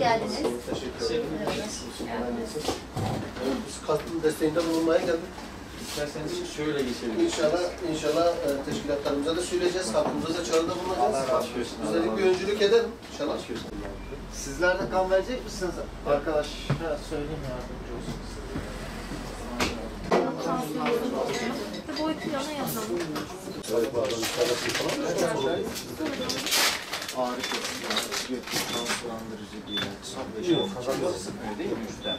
geldiniz. Teşekkür ederim. Biz kastın desteğinde bulunmaya geldik. İsterseniz şöyle geçelim. İnşallah teşkilatlarımıza da söyleyeceğiz, halkımıza da çağrıda bulunacağız. Allah razı olsun. Bizlerin bir öncülük edelim. İnşallah. Sizler de kan verecek misiniz? Arkadaş söyleyeyim, yardımcı olsun. Boy planı yazalım. Ağrı kesici, kan sulandırıcı değil. Yok, kazanması sıkmıyor değil mi? Üstten.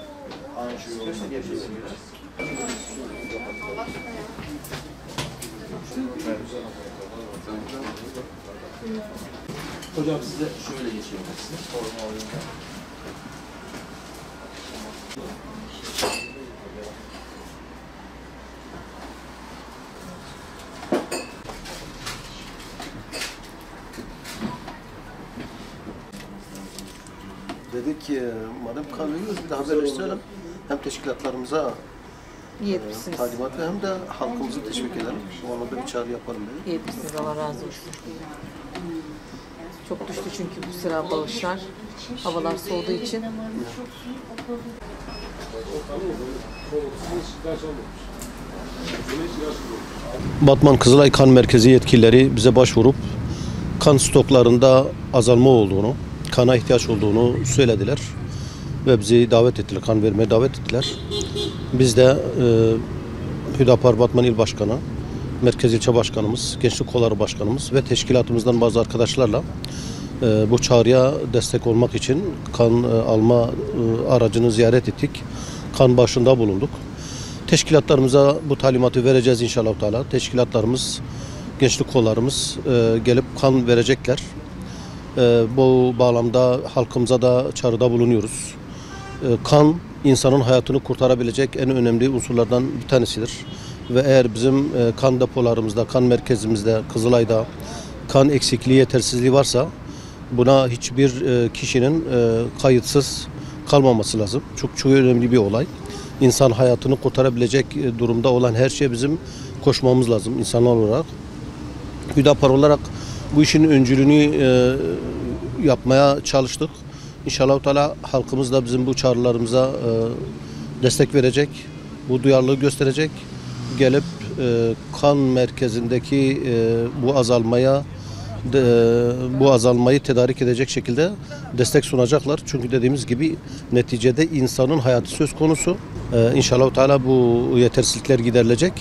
Anjiyo olsa yapabiliriz. Hocam size şöyle geçebilirsiniz. Forma oyunda. Dedik ki madem kan veriyoruz bir de haberleştirelim. Hem teşkilatlarımıza talimat ve hem de halkımızı teşvik edelim. Bu anlamda bir çağrı yapalım dedik. İyi etmişsiniz, Allah razı olsun. Çok düştü çünkü bu sıra bağışlar. Havalar soğuduğu için. Batman Kızılay Kan Merkezi yetkilileri bize başvurup kan stoklarında azalma olduğunu, kana ihtiyaç olduğunu söylediler ve bizi davet ettiler, kan vermeye davet ettiler. Biz de Hüdapar Batman İl Başkanı, Merkez İlçe Başkanımız, Gençlik Kolları Başkanımız ve teşkilatımızdan bazı arkadaşlarla bu çağrıya destek olmak için kan alma aracını ziyaret ettik. Kan başında bulunduk. Teşkilatlarımıza bu talimatı vereceğiz inşallah Teala. Teşkilatlarımız, gençlik kollarımız gelip kan verecekler. Bu bağlamda halkımıza da çağrıda bulunuyoruz. Kan insanın hayatını kurtarabilecek en önemli unsurlardan bir tanesidir. Ve eğer bizim kan depolarımızda, kan merkezimizde, Kızılay'da kan eksikliği, yetersizliği varsa buna hiçbir kişinin kayıtsız kalmaması lazım. Çok önemli bir olay. İnsan hayatını kurtarabilecek durumda olan her şeye bizim koşmamız lazım insanlar olarak. Hüdapar olarak bu işin öncülüğünü yapmaya çalıştık. İnşallah Teala halkımız da bizim bu çağrılarımıza destek verecek, bu duyarlılığı gösterecek. Gelip kan merkezindeki bu azalmayı tedarik edecek şekilde destek sunacaklar. Çünkü dediğimiz gibi neticede insanın hayatı söz konusu. İnşallah Teala bu yetersizlikler giderilecek.